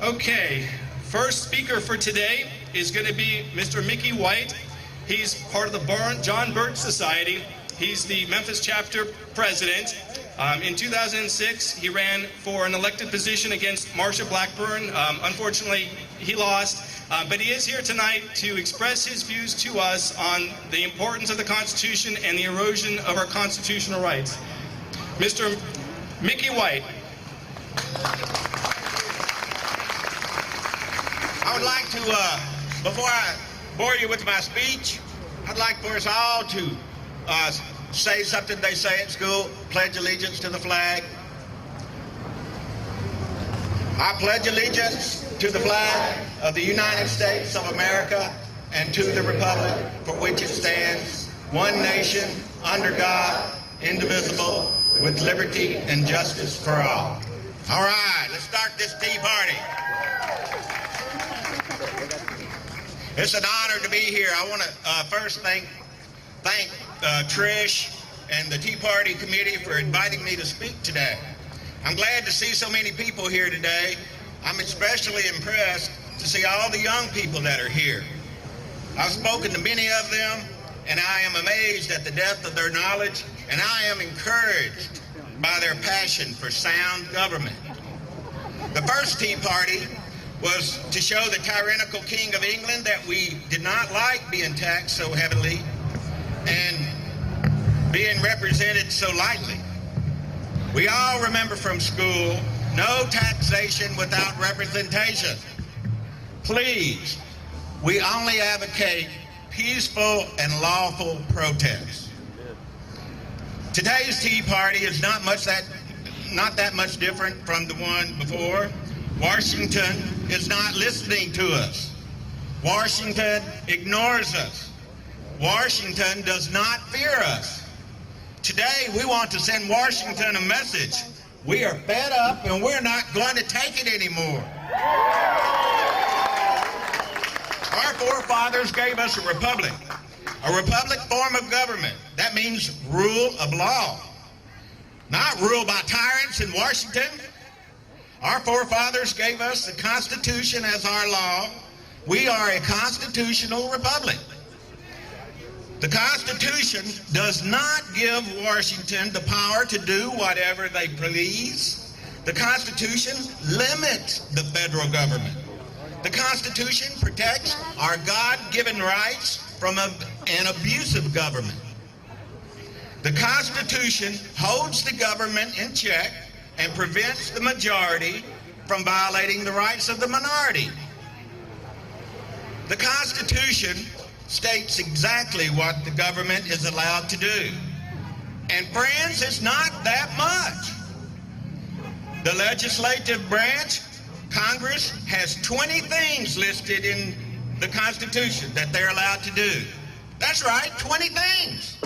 Okay, first speaker for today is going to be Mr. Mickey White. He's part of the John Birch Society. He's the Memphis chapter president. In 2006, he ran for an elected position against Marsha Blackburn. Unfortunately, he lost, but he is here tonight to express his views to us on the importance of the Constitution and the erosion of our constitutional rights. Mr. Mickey White. I would like to, before I bore you with my speech, I'd like for us all to say something they say at school, pledge allegiance to the flag. I pledge allegiance to the flag of the United States of America and to the republic for which it stands, one nation, under God, indivisible, with liberty and justice for all. All right, let's start this tea party. It's an honor to be here. I want to first thank Trish and the Tea Party Committee for inviting me to speak today. I'm glad to see so many people here today. I'm especially impressed to see all the young people that are here. I've spoken to many of them, and I am amazed at the depth of their knowledge, and I am encouraged by their passion for sound government. The first Tea Party was to show the tyrannical King of England that we did not like being taxed so heavily and being represented so lightly. We all remember from school, no taxation without representation. Please, we only advocate peaceful and lawful protests. Today's Tea Party is not that much different from the one before. Washington is not listening to us. Washington ignores us. Washington does not fear us. Today, we want to send Washington a message. We are fed up and we're not going to take it anymore. Our forefathers gave us a republic form of government. That means rule of law, not rule by tyrants in Washington. Our forefathers gave us the Constitution as our law. We are a constitutional republic. The Constitution does not give Washington the power to do whatever they please. The Constitution limits the federal government. The Constitution protects our God-given rights from an abusive government. The Constitution holds the government in check and prevents the majority from violating the rights of the minority. The Constitution states exactly what the government is allowed to do. And friends, it's not that much. The legislative branch, Congress, has 20 things listed in the Constitution that they're allowed to do. That's right, 20 things.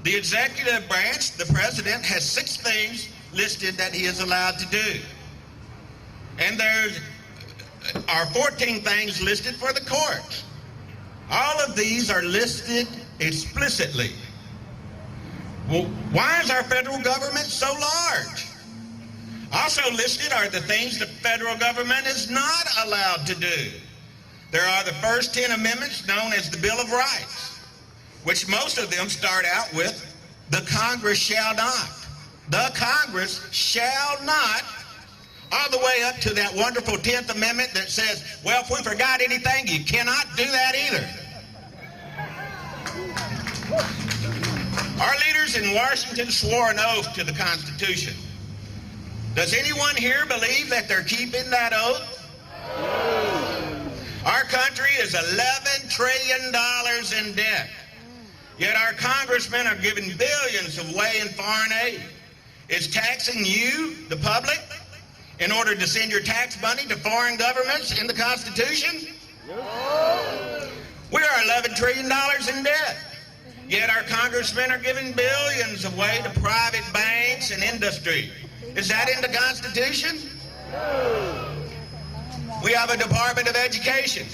The executive branch, the president, has 6 things listed that he is allowed to do. And there are 14 things listed for the courts. All of these are listed explicitly. Well, why is our federal government so large? Also listed are the things the federal government is not allowed to do. There are the first 10 amendments known as the Bill of Rights, which most of them start out with, the Congress shall not. The Congress shall not, all the way up to that wonderful 10th Amendment that says, well, if we forgot anything, you cannot do that either. Our leaders in Washington swore an oath to the Constitution. Does anyone here believe that they're keeping that oath? Our country is $11 trillion in debt. Yet our congressmen are giving billions away in foreign aid. Is taxing you, the public, in order to send your tax money to foreign governments in the Constitution? We are $11 trillion in debt. Yet our congressmen are giving billions away to private banks and industry. Is that in the Constitution? We have a Department of Education.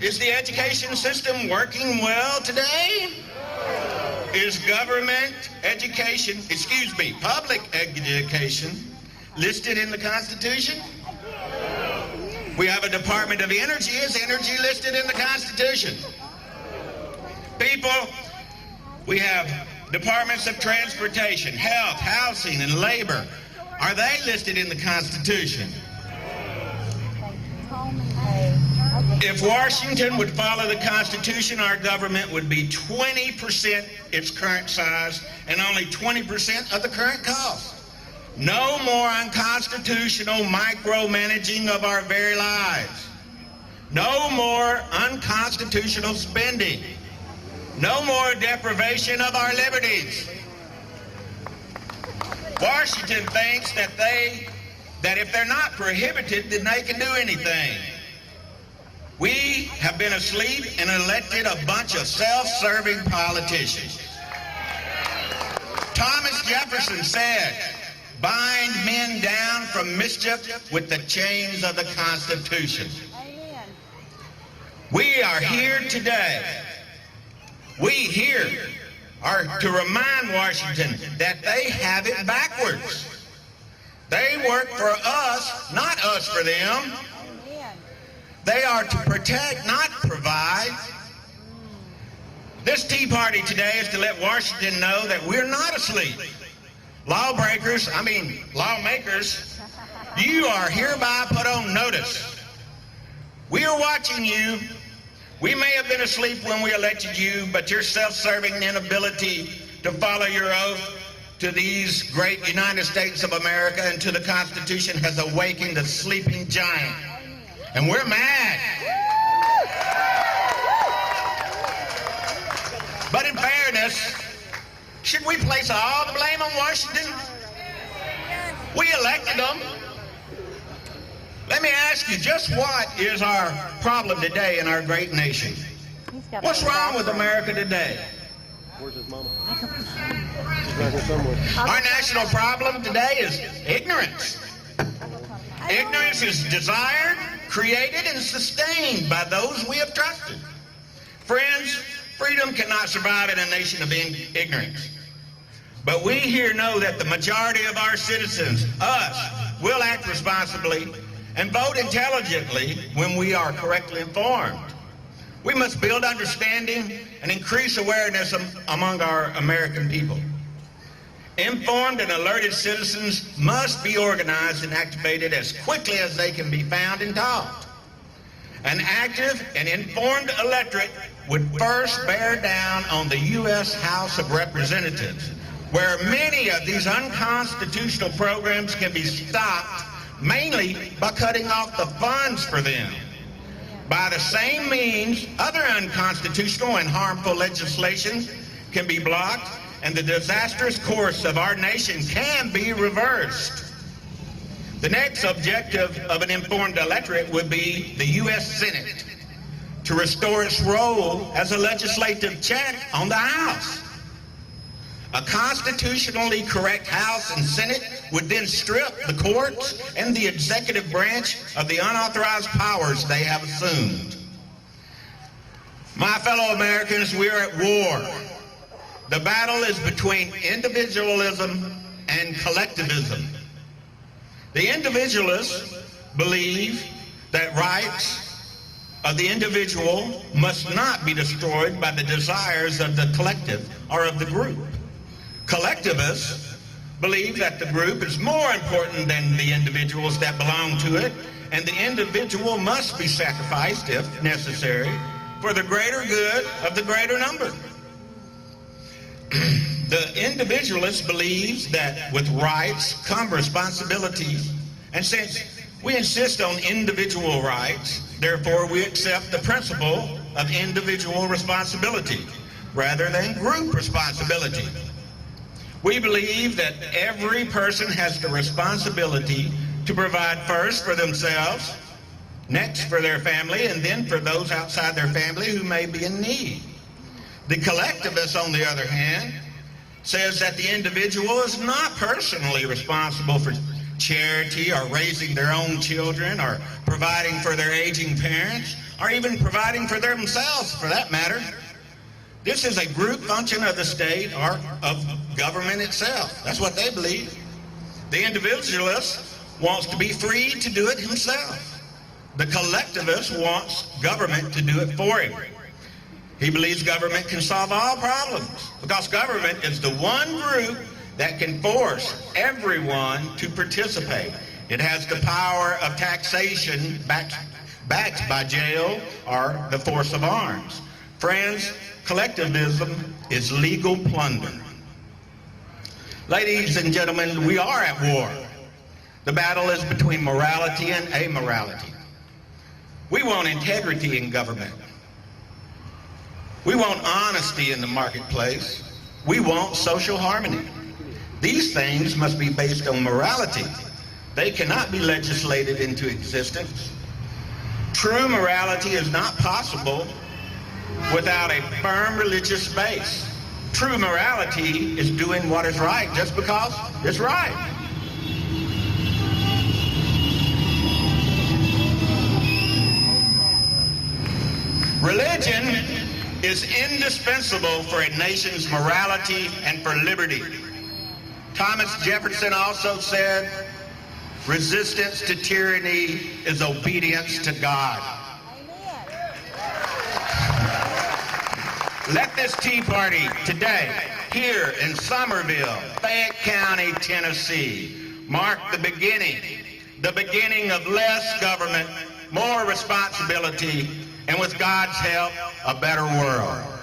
Is the education system working well today? Is government education, public education listed in the Constitution? We have a Department of Energy. Is energy listed in the Constitution? People, we have departments of transportation, health, housing, and labor. Are they listed in the Constitution? If Washington would follow the Constitution, our government would be 20% its current size and only 20% of the current cost. No more unconstitutional micromanaging of our very lives. No more unconstitutional spending. No more deprivation of our liberties. Washington thinks that if they're not prohibited, then they can do anything. We have been asleep and elected a bunch of self-serving politicians. Thomas Jefferson said, "Bind men down from mischief with the chains of the Constitution." Amen. We are here today. We here are to remind Washington that they have it backwards. They work for us, not us for them. They are to protect, not provide. This Tea Party today is to let Washington know that we're not asleep. Lawmakers, you are hereby put on notice. We are watching you. We may have been asleep when we elected you, but your self-serving inability to follow your oath to these great United States of America and to the Constitution has awakened a sleeping giant. And we're mad. But in fairness, should we place all the blame on Washington? We elected them. Let me ask you, just what is our problem today in our great nation? What's wrong with America today? Where's his mama? Our national problem today is ignorance. Ignorance is desired, created, and sustained by those we have trusted. Friends, freedom cannot survive in a nation of ignorance. But we here know that the majority of our citizens, us, will act responsibly and vote intelligently when we are correctly informed. We must build understanding and increase awareness among our American people. Informed and alerted citizens must be organized and activated as quickly as they can be found and taught. An active and informed electorate would first bear down on the U.S. House of Representatives, where many of these unconstitutional programs can be stopped, mainly by cutting off the funds for them. By the same means, other unconstitutional and harmful legislation can be blocked, and the disastrous course of our nation can be reversed. The next objective of an informed electorate would be the U.S. Senate, to restore its role as a legislative check on the House. A constitutionally correct House and Senate would then strip the courts and the executive branch of the unauthorized powers they have assumed. My fellow Americans, we are at war. The battle is between individualism and collectivism. The individualists believe that rights of the individual must not be destroyed by the desires of the collective or of the group. Collectivists believe that the group is more important than the individuals that belong to it, and the individual must be sacrificed, if necessary, for the greater good of the greater number. The individualist believes that with rights come responsibilities, and since we insist on individual rights, therefore we accept the principle of individual responsibility rather than group responsibility. We believe that every person has the responsibility to provide first for themselves, next for their family, and then for those outside their family who may be in need. The collectivist, on the other hand, says that the individual is not personally responsible for charity or raising their own children or providing for their aging parents or even providing for themselves, for that matter. This is a group function of the state or of government itself. That's what they believe. The individualist wants to be free to do it himself. The collectivist wants government to do it for him. He believes government can solve all problems because government is the one group that can force everyone to participate. It has the power of taxation backed by jail or the force of arms. Friends, collectivism is legal plunder. Ladies and gentlemen, we are at war. The battle is between morality and amorality. We want integrity in government. We want honesty in the marketplace. We want social harmony. These things must be based on morality. They cannot be legislated into existence. True morality is not possible without a firm religious base. True morality is doing what is right just because it's right. Religion is indispensable for a nation's morality and for liberty. Thomas Jefferson also said, resistance to tyranny is obedience to God. Let this Tea Party today, here in Summerville, Fayette County, Tennessee, mark the beginning of less government, more responsibility, and with God's help, a better world.